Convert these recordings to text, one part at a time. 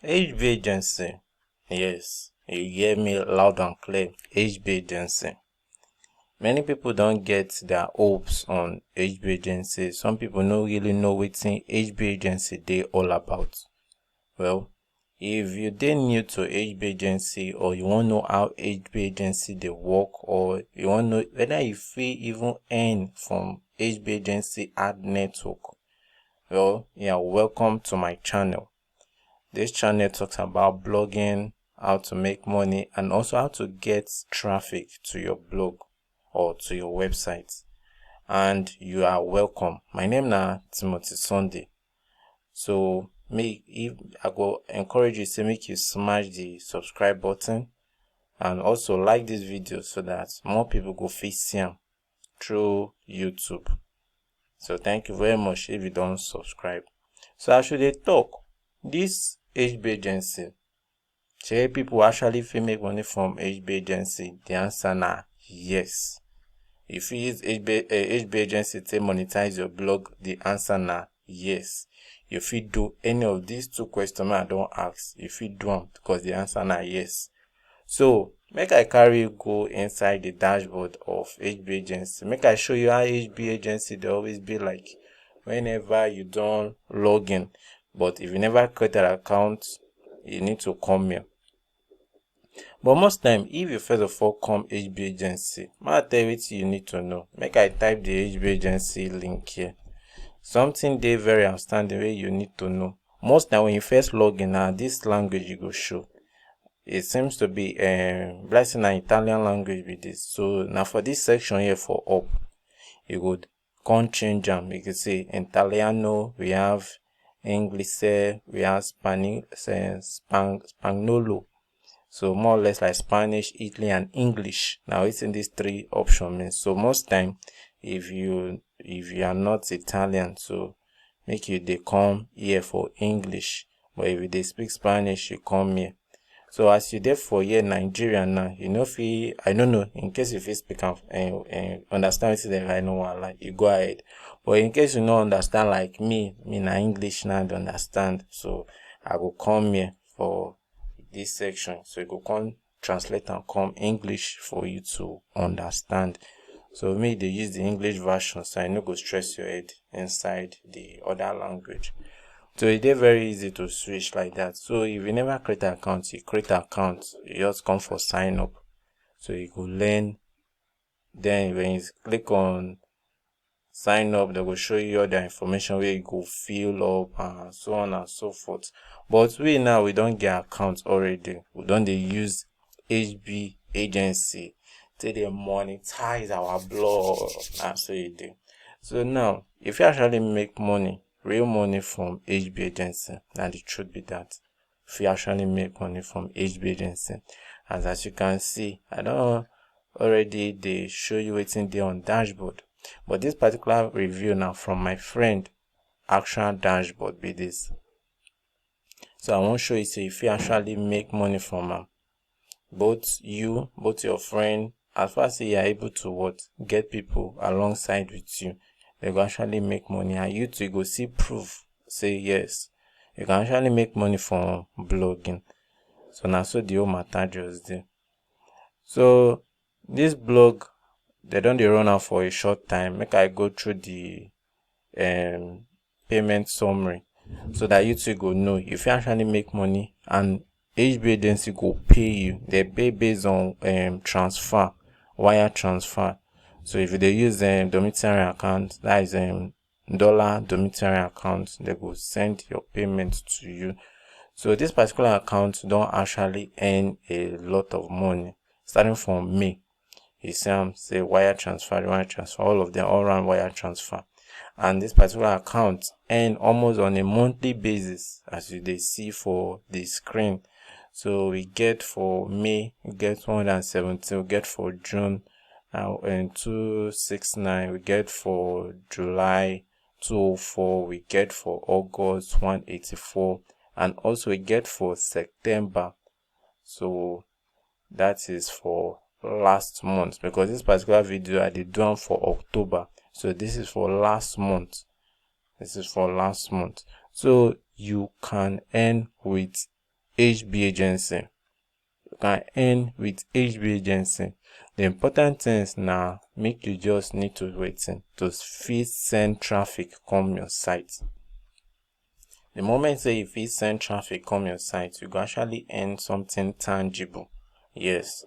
HBagency. Yes, you hear me loud and clear. HBagency. Many people don't get their hopes on HBagency. Some people don't really know what HBagency they all about. Well, if you dey new to HBagency or you want to know how HBagency they work, or you want to know whether you fit even earn from HBagency ad network, well, yeah, welcome to my channel. This channel talks about blogging, how to make money, and also how to get traffic to your blog or to your website. And you are welcome. My name na Timothy Sunday. So if I go encourage you to make you smash the subscribe button and also like this video so that more people go fit see am through YouTube. So thank you very much if you don't subscribe. So I should talk this HBagency. Shey people actually fit make money from HBagency? The answer na yes. If you use HBagency to monetize your blog, the answer na yes. You fit do any of these two questions I don't ask. You fit do them because the answer na yes. So make I carry you go inside the dashboard of HBagency. Make I show you how HBagency they always be like whenever you don't log in. But if you never create an account, you need to come here. But most time, if you first of all come HBagency, I'll tell you what you need to know. Make I type the HBagency link here. Something they very outstanding way you need to know. Most time when you first log in, now this language you go show. It seems to be blessing an Italian language with this. So now for this section here for up, you would can't change them. You can see in Italiano, we have English, we have Spanish, Spagnolo. So more or less like Spanish, Italy, and English. Now it's in these three options. So most time, if you are not Italian, so make you they come here for English. But if they speak Spanish, you come here. So as you there for here Nigeria now, you know if I don't know, in case if you speak and understand it, I know what like you go ahead. But in case you don't understand like me na English now don't understand. So I will come here for this section. So you go come translate and come English for you to understand. So me they use the English version, so I no go stress your head inside the other language. So it's very easy to switch like that. So if you never create an account, you create an account, you just come for sign up. So you go learn. Then when you click on sign up, they will show you all the information where you go fill up and so on and so forth. But we don't get accounts already. We don't use HBagency to they monetize our blog. That's what you do. So now, if you actually make money, real money from HBagency, now the truth be that if you actually make money from HBagency, as you can see, I don't already they show you waiting there on dashboard. But this particular review now from my friend actual dashboard be this. So I won't show you if you actually make money from both your friend, as far as you are able to get people alongside with you, they will actually make money, and you too go see proof say yes you can actually make money from blogging. So now so the whole matter just there. So this blog they don't run out for a short time. Make I go through the payment summary so that you too go know if you actually make money, and HBagency go pay you. They pay based on transfer, wire transfer. So if they use domiciliary account, that is dollar domiciliary account, they will send your payment to you. So this particular account don't actually earn a lot of money. Starting from May, you say wire transfer, all of them all run wire transfer. And this particular account earn almost on a monthly basis, as they see for the screen. So we get for May, we get 117, we get for June and 269, we get for July 204, we get for August 184, and also we get for September. So that is for last month, because this particular video I did do for October. So this is for last month. So you can earn with HBagency. You can earn with HBagency. The important things now make you just need to wait to fit send traffic come your site. The moment say if you send traffic come your site, you go actually earn something tangible. Yes,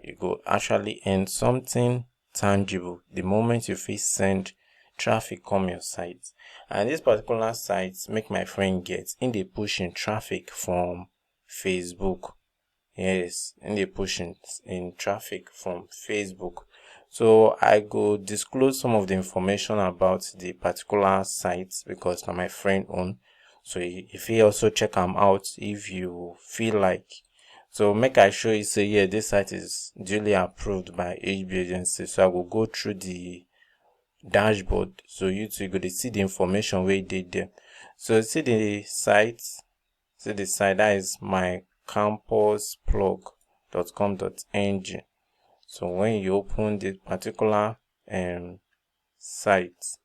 you go actually earn something tangible the moment you fit send traffic come your site. And this particular site make my friend get in the pushing traffic from Facebook. Yes, in the pushing in traffic from Facebook. So I go disclose some of the information about the particular site because now my friend own. So if you also check them out if you feel like. So make I show you say yeah, this site is duly approved by HBagency. So I will go through the dashboard so you go to see the information where it did there. So see the site that is mycampusplug.com.ng. So when you open this particular site,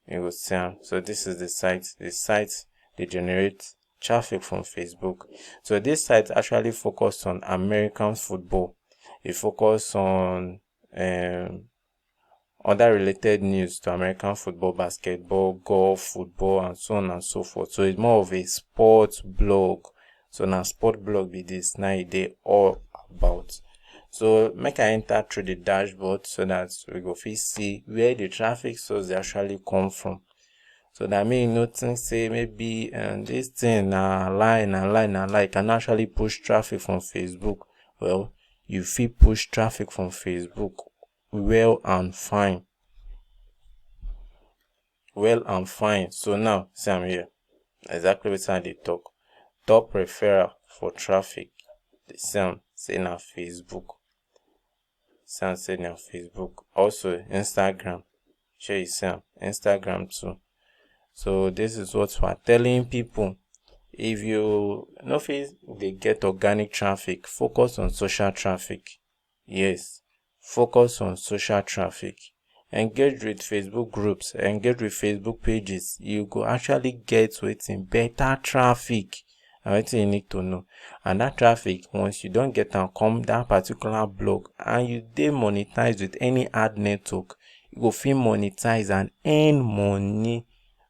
you will see. So this is the site. The site they generate traffic from Facebook. So this site actually focus on American football. It focus on other related news to American football, basketball, golf, football, and so on and so forth. So it's more of a sports blog. So now sport blog be this now they all about. So make I enter through the dashboard so that we go see where the traffic source they actually come from. So that means nothing say maybe this thing lie can actually push traffic from Facebook. Well, you feel push traffic from Facebook well and fine. So now see I'm here. Exactly what I did talk. Top referral for traffic. The same say na Facebook. Same say na Facebook. Also Instagram. Share you see Instagram too. So this is what we're telling people. If you know if they get organic traffic, focus on social traffic. Yes, focus on social traffic. Engage with Facebook groups, engage with Facebook pages. You go actually get waiting better traffic. And what you need to know. And that traffic, once you don't get them come that particular blog and you demonetize with any ad network, you go feel monetize and earn money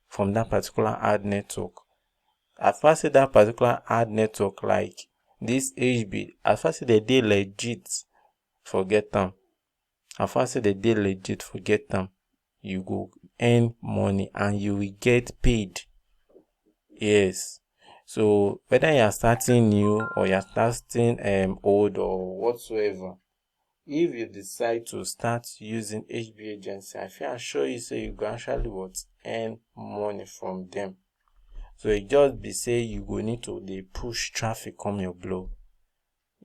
from that particular ad network. At first say that particular ad network like this HB, at first say they legit, forget them. At first say they legit, forget them. You go earn money and you will get paid. Yes. So whether you are starting new or you are starting old or whatsoever, if you decide to start using HBagency, I feel assure you say you can actually earn money from them. So it just be say you go need to push traffic on your blog.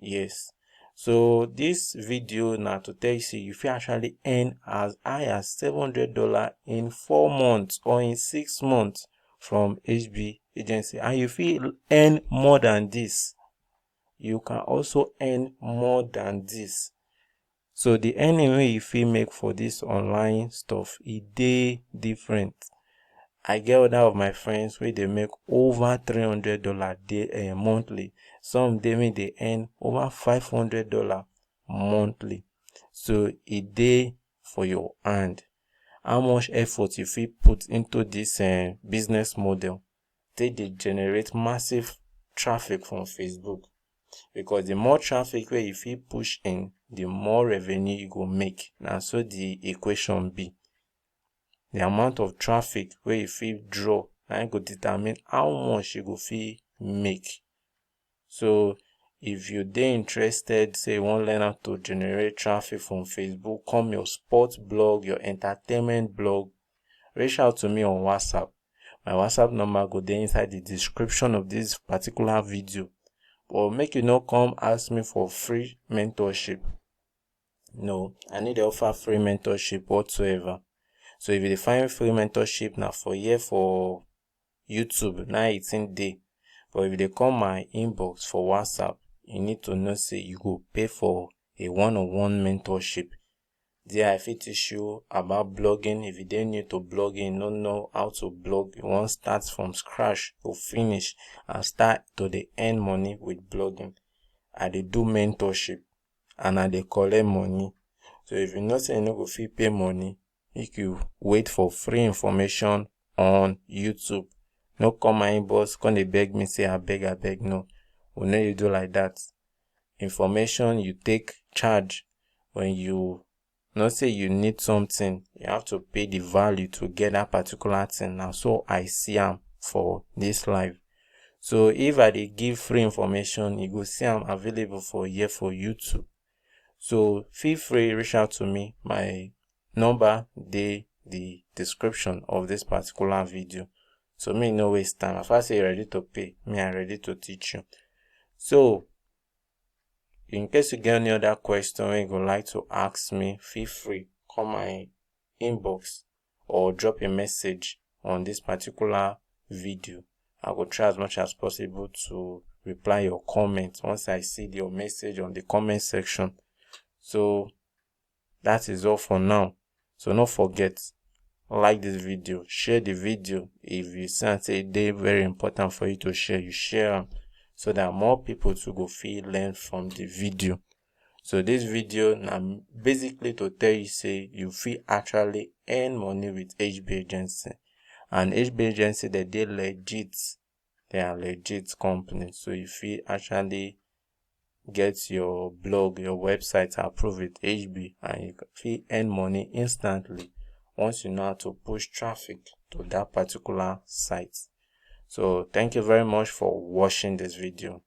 Yes. So this video now to tell you if you actually earn as high as $700 in 4 months or in 6 months from HBagency, and if you earn more than this, you can also earn more than this. So the earning way if you make for this online stuff, it dey different. I get other of my friends where they make over $300 day monthly. Some they earn over $500 monthly. So it dey for your hand. How much effort you feel put into this business model? They generate massive traffic from Facebook. Because the more traffic where you feel push in, the more revenue you go make. Now so the equation be. The amount of traffic where you feel draw and go determine how much you go feel make. So if you dey interested, say you want learn how to generate traffic from Facebook, come your sports blog, your entertainment blog, reach out to me on WhatsApp. My WhatsApp number go there inside the description of this particular video. But make you not come ask me for free mentorship. No, I need to offer free mentorship whatsoever. So if you find free mentorship now for YouTube, now it's in day. But if they come my inbox for WhatsApp, you need to know say you go pay for a one-on-one mentorship. There I fit teach you about blogging. If you dey new to blogging, don't know how to blog, you want start from scratch to finish and start to dey earn money with blogging. I dey do mentorship and I dey collect money. So if you know say you no go fit pay money, make you wait for free information on YouTube. No come my inbox, come dey beg me say abeg. No, we no dey do like that. Information you take charge when you know say you need something, you have to pay the value to get that particular thing. Now, so I see am for this live. So if I dey give free information, you go see am available for here for YouTube. So feel free reach out to me. My number dey the description of this particular video. So me no waste time. If I say you're ready to pay, me I'm ready to teach you. So in case you get any other question you would like to ask me, feel free, call my inbox or drop a message on this particular video. I will try as much as possible to reply your comment once I see your message on the comment section. So that is all for now. So don't forget, like this video, share the video. If you say they very important for you to share, you share them, so that more people to go feel learn from the video. So this video now basically to tell you say you feel actually earn money with HBagency. And HBagency they legit. They are legit company. So if you actually get your blog, your website approved with HB, and you can earn money instantly once you know how to push traffic to that particular site. So thank you very much for watching this video.